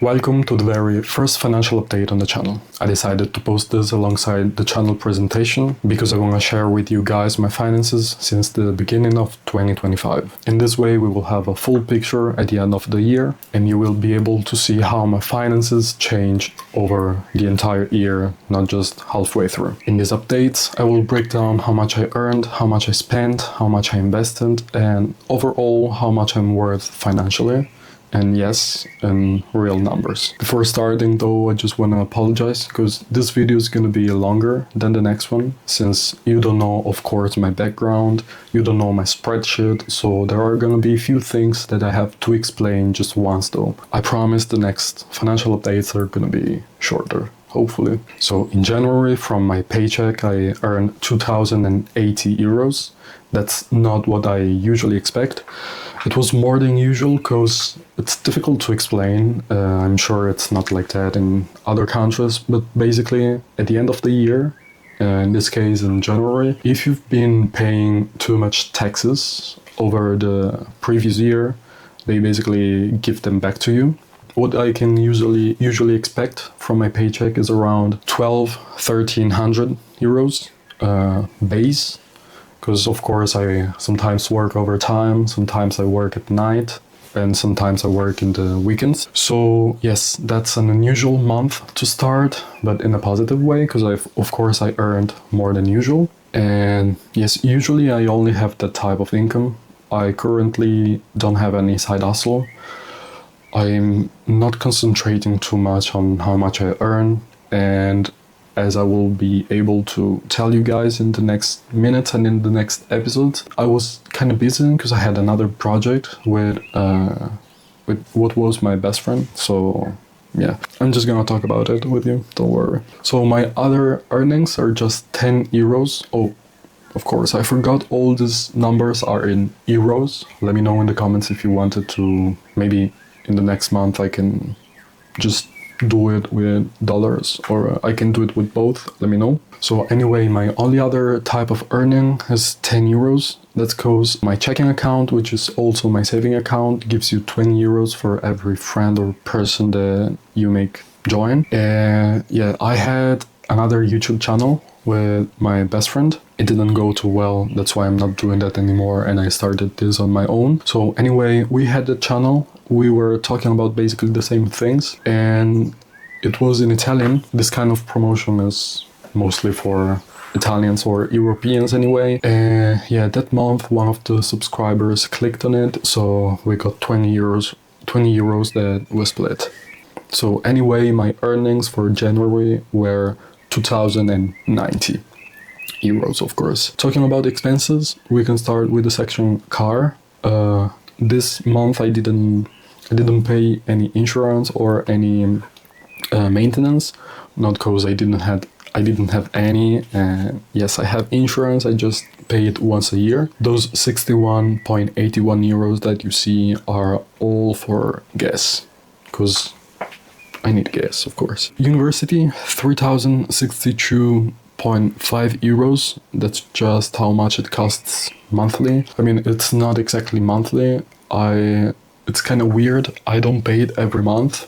Welcome to the very first financial update on the channel. I decided to post this alongside the channel presentation because I want to share with you guys my finances since the beginning of 2025. In this way we will have a full picture at the end of the year and you will be able to see how my finances changed over the entire year, not just halfway through. In these updates I will break down how much I earned, how much I spent, how much I invested, and overall how much I'm worth financially. And yes, in real numbers. Before starting though, I just want to apologize because this video is going to be longer than the next one, since you don't know, of course, my background, you don't know my spreadsheet, so there are going to be a few things that I have to explain just once though. I promise the next financial updates are going to be shorter, hopefully. So in January, from my paycheck, I earned 2,080 euros. That's not what I usually expect. It was more than usual because it's difficult to explain. I'm sure it's not like that in other countries, but basically at the end of the year, in this case in January, if you've been paying too much taxes over the previous year, they basically give them back to you. What I can usually expect from my paycheck is around 1,300 euros base. Because of course I sometimes work overtime, sometimes I work at night, and sometimes I work in the weekends. So yes, that's an unusual month to start, but in a positive way, because of course I earned more than usual. And yes, usually I only have that type of income. I currently don't have any side hustle. I'm not concentrating too much on how much I earn, and as I will be able to tell you guys in the next minutes and in the next episode, I was kind of busy because I had another project with what was my best friend. So yeah, I'm just gonna talk about it with you, don't worry. So my other earnings are just 10 euros. Oh, of course, I forgot all these numbers are in euros. Let me know in the comments if you wanted to, maybe in the next month I can just do it with dollars, or I can do it with both, let me know. So anyway, my only other type of earning is 10 euros. That's because my checking account, which is also my saving account, gives you 20 euros for every friend or person that you make join. Yeah, I had another YouTube channel with my best friend. It didn't go too well, that's why I'm not doing that anymore, and I started this on my own. So anyway, we had the channel, we were talking about basically the same things, and it was in Italian. This kind of promotion is mostly for Italians or Europeans anyway. Yeah, that month one of the subscribers clicked on it, so we got 20 euros that was split. So anyway, my earnings for January were 2,090 euros, of course. Talking about expenses, we can start with the section car. This month I didn't pay any insurance or any maintenance, not because I didn't have any. Yes, I have insurance, I just pay it once a year. Those 61.81 euros that you see are all for gas, because I need gas, of course. University, 3,062.5 euros. That's just how much it costs monthly. I mean, it's not exactly monthly. It's kind of weird. I don't pay it every month.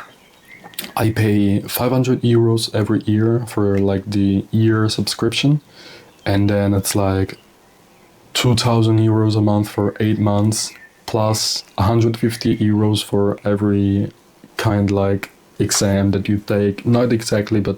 I pay 500 euros every year for like the year subscription. And then it's like 2,000 euros a month for 8 months, plus 150 euros for every kind like exam that you take. Not exactly, but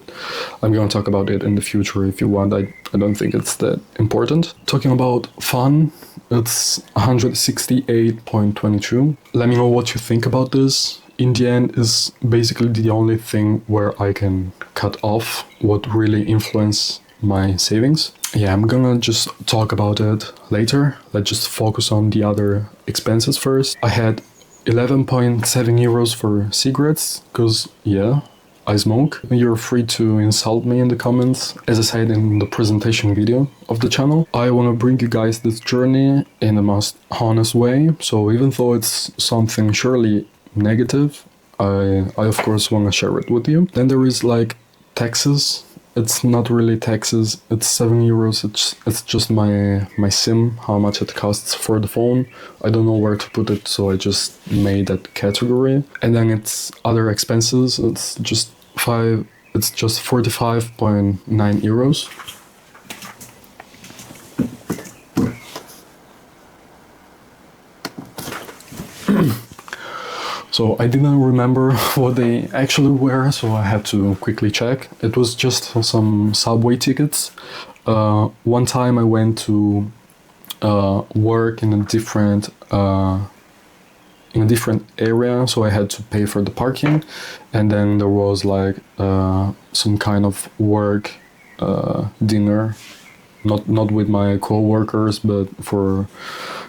I'm going to talk about it in the future if you want. I don't think it's that important. Talking about fun, it's 168.22. Let me know what you think about this. In the end is basically the only thing where I can cut off what really influenced my savings. Yeah, I'm gonna just talk about it later. Let's just focus on the other expenses first. I had 11.7 euros for cigarettes, because yeah, I smoke. You're free to insult me in the comments. As I said in the presentation video of the channel, I want to bring you guys this journey in the most honest way. So even though it's something surely negative, I of course want to share it with you. Then there is like taxes. it's not really taxes. It's €7. It's just my SIM, how much it costs for the phone. I don't know where to put it, so I just made that category. And then it's other expenses. It's just 45.9 euros. So I didn't remember what they actually were, so I had to quickly check. It was just some subway tickets. One time I went to work in a different area, so I had to pay for the parking, and then there was like some kind of work dinner, not with my co-workers, but for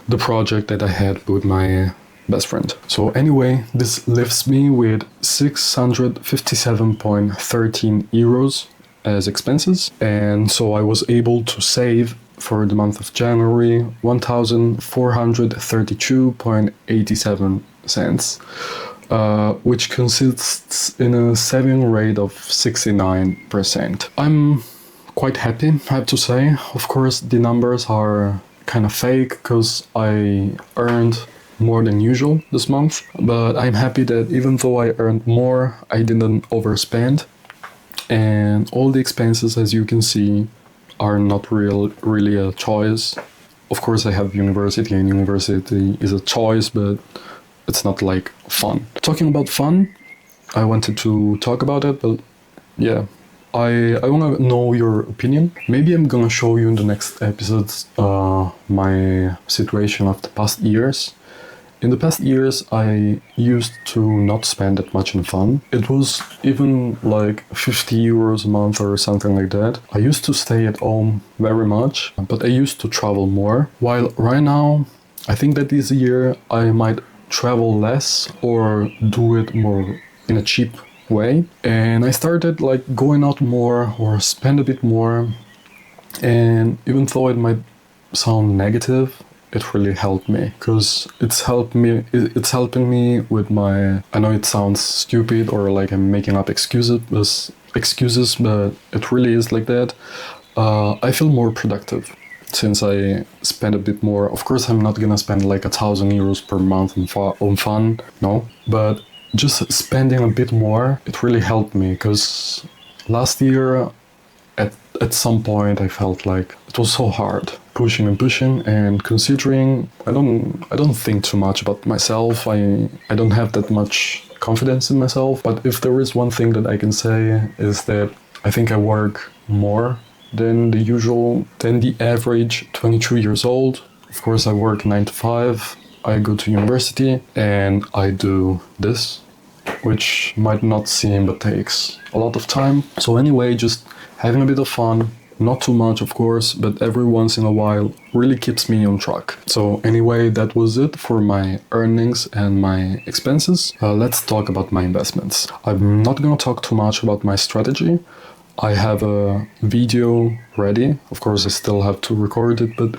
the project that I had with my best friend. So anyway, this leaves me with 657.13 euros as expenses, and so I was able to save for the month of January 1,432.87 cents, which consists in a saving rate of 69%. I'm quite happy, I have to say. Of course, the numbers are kind of fake because I earned more than usual this month, but I'm happy that even though I earned more, I didn't overspend, and all the expenses, as you can see, are not really a choice. Of course, I have university, and university is a choice, but it's not like fun. Talking about fun, I wanted to talk about it, but yeah, I want to know your opinion. Maybe I'm gonna show you in the next episodes my situation of the past years. In the past years, I used to not spend that much on fun. It was even like 50 euros a month or something like that. I used to stay at home very much, but I used to travel more. While right now, I think that this year I might travel less or do it more in a cheap way. And I started like going out more or spend a bit more. And even though it might sound negative, it really helped me, because it's helping me with my, I know it sounds stupid or like I'm making up excuses, but it really is like that. I feel more productive since I spend a bit more. Of course, I'm not gonna spend like 1,000 euros per month on fun, no, but just spending a bit more, it really helped me, because last year at some point I felt like it was so hard pushing, and considering I don't think too much about myself. I don't have that much confidence in myself. But if there is one thing that I can say is that I think I work more than the average 22 years old. Of course, I work 9 to 5. I go to university and I do this, which might not seem but takes a lot of time. So anyway, just having a bit of fun, not too much of course, but every once in a while really keeps me on track. So anyway, that was it for my earnings and my expenses. Let's talk about my investments. I'm not gonna talk too much about my strategy. I have a video ready. Of course, I still have to record it, but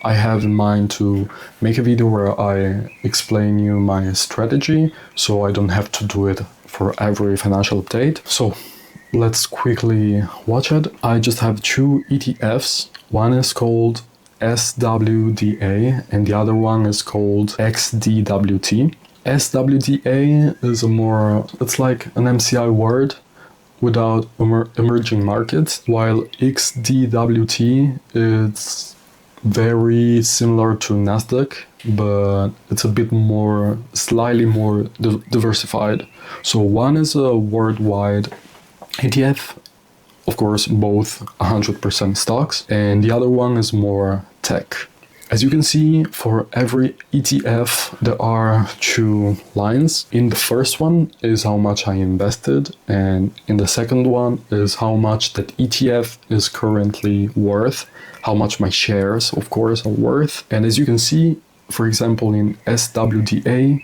I have in mind to make a video where I explain you my strategy, so I don't have to do it for every financial update. So let's quickly watch it. I just have two ETFs. One is called SWDA and the other one is called XDWT. SWDA is it's like an MCI word without emerging markets, while XDWT is very similar to Nasdaq, but it's a bit slightly more diversified. So one is a worldwide ETF, of course, both 100% stocks, and the other one is more tech. As you can see, for every ETF, there are two lines. In the first one is how much I invested, and in the second one is how much that ETF is currently worth, how much my shares, of course, are worth. And as you can see, for example, in SWDA,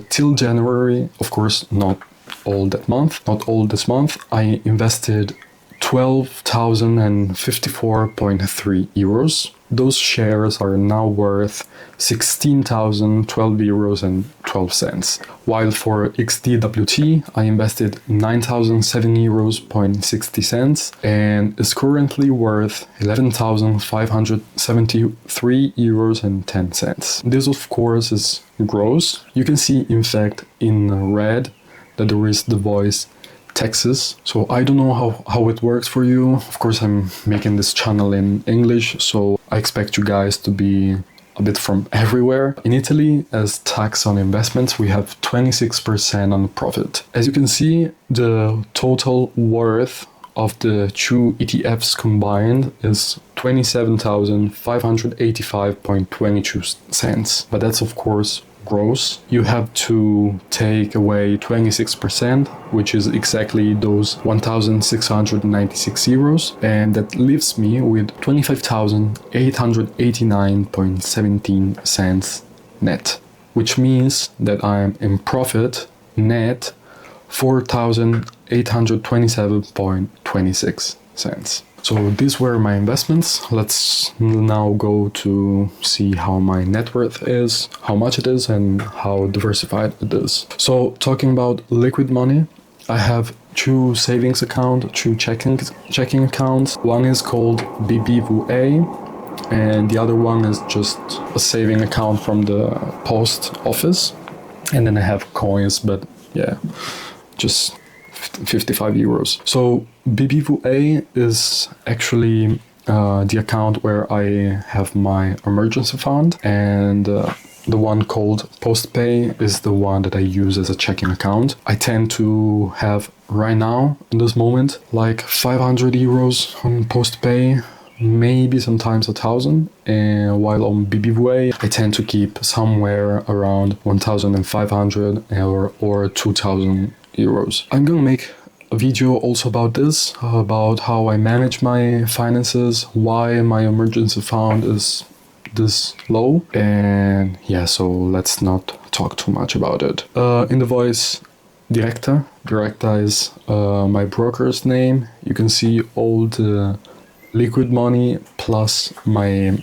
till January, of course, not all this month, I invested 12,054.3 euros. those shares are now worth 16,012 euros and 12 cents. While for XDWT, I invested 9,007 euros point 60 cents and is currently worth 11,573 euros and 10 cents. This, of course, is gross. You can see, in fact, in red that there is the voice Texas. So I don't know how it works for you. Of course, I'm making this channel in English, so I expect you guys to be a bit from everywhere. In Italy, as tax on investments, we have 26% on profit. As you can see, the total worth of the two ETFs combined is 27,585.22 cents. But that's, of course, gross. You have to take away 26%, which is exactly those 1,696 euros, and that leaves me with 25,889.17 cents net, which means that I'm in profit net 4,827.26 cents. So these were my investments. Let's now go to see how my net worth is, how much it is, and how diversified it is. So talking about liquid money, I have two savings accounts, two checking accounts. One is called BBVA, and the other one is just a saving account from the post office. And then I have coins, but yeah, just 55 euros. So BBVA is actually the account where I have my emergency fund, and the one called PostPay is the one that I use as a checking account. I tend to have right now, in this moment, like 500 euros on PostPay, maybe sometimes 1,000, and while on BBVA I tend to keep somewhere around 1,500 or 2,000 euros. I'm gonna make a video also about this, about how I manage my finances, why my emergency fund is this low, and yeah, so let's not talk too much about it. In the voice Directa is my broker's name. You can see all the liquid money plus my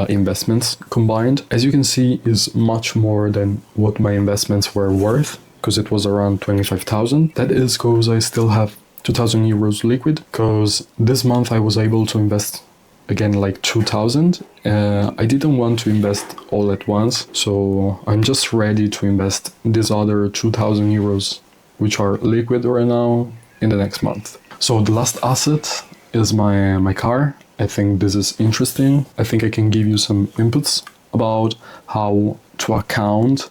investments combined. As you can see, is much more than what my investments were worth, because it was around 25,000. That is because I still have 2,000 euros liquid, because this month I was able to invest again like 2,000. I didn't want to invest all at once, so I'm just ready to invest these other 2,000 euros, which are liquid right now, in the next month. So the last asset is my car. I think this is interesting. I think I can give you some inputs about how to account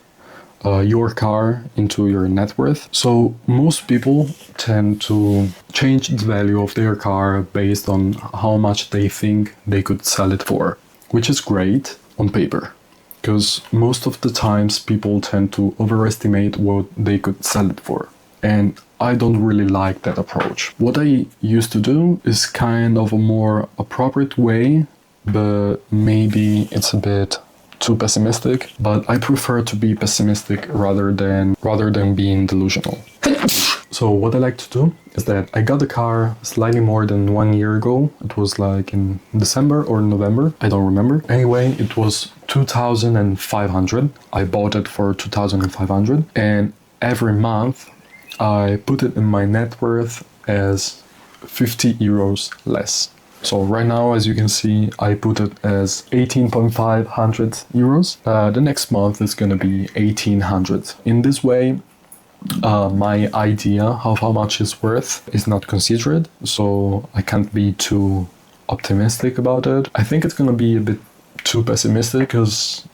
your car into your net worth. So most people tend to change the value of their car based on how much they think they could sell it for, which is great on paper, because most of the times people tend to overestimate what they could sell it for. And I don't really like that approach. What I used to do is kind of a more appropriate way, but maybe it's a bit too pessimistic, but I prefer to be pessimistic rather than being delusional. So what I like to do is that I got the car slightly more than 1 year ago. It was like in December or November, I don't remember. Anyway, it was 2,500. I bought it for 2,500, and every month I put it in my net worth as 50 euros less. So right now, as you can see, I put it as 18,500 euros. The next month is going to be 1,800. In this way, my idea of how much it's worth is not considered, so I can't be too optimistic about it. I think it's going to be a bit too pessimistic, because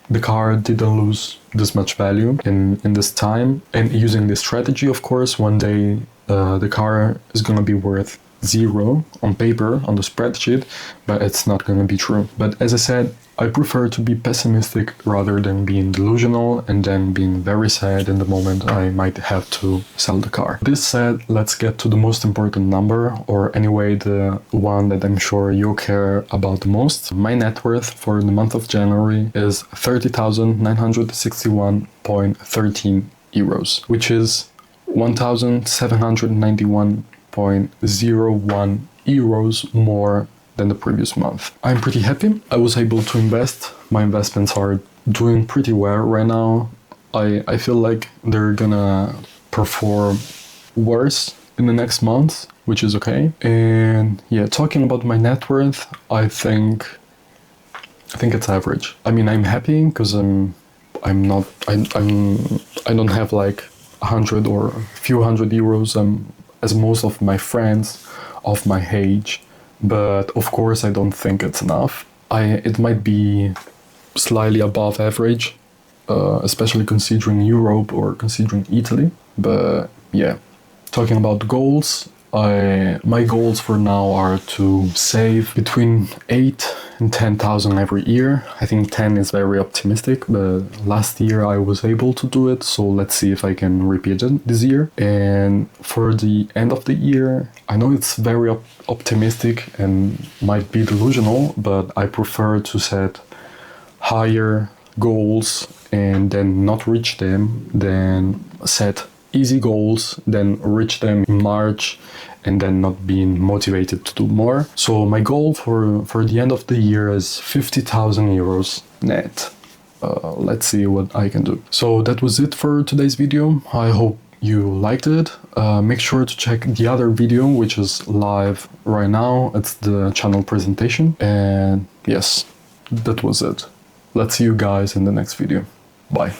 the car didn't lose this much value in this time. And using this strategy, of course, one day the car is going to be worth zero on paper, on the spreadsheet, but it's not going to be true. But as I said, I prefer to be pessimistic rather than being delusional and then being very sad in the moment I might have to sell the car. This said, let's get to the most important number, or anyway the one that I'm sure you care about the most. My net worth for the month of January is 30,961.13 euros, which is 1,791.01 euros more than the previous month. I'm pretty happy. I was able to invest. My investments are doing pretty well right now. I feel like they're gonna perform worse in the next month, which is okay. And yeah, talking about my net worth, I think it's average. I mean, I'm happy because I don't have like 100 or a few hundred euros as most of my friends of my age, but of course I don't think it's enough. It might be slightly above average, especially considering Europe or considering Italy. But yeah, talking about goals, my goals for now are to save between 8 and 10,000 every year. I think 10 is very optimistic, but last year I was able to do it, so let's see if I can repeat it this year. And for the end of the year, I know it's very optimistic and might be delusional, but I prefer to set higher goals and then not reach them than set easy goals, then reach them in March and then not being motivated to do more. So my goal for the end of the year is 50,000 euros net. Let's see what I can do. So that was it for today's video. I hope you liked it. Make sure to check the other video, which is live right now. It's the channel presentation. And yes, that was it. Let's see you guys in the next video. Bye.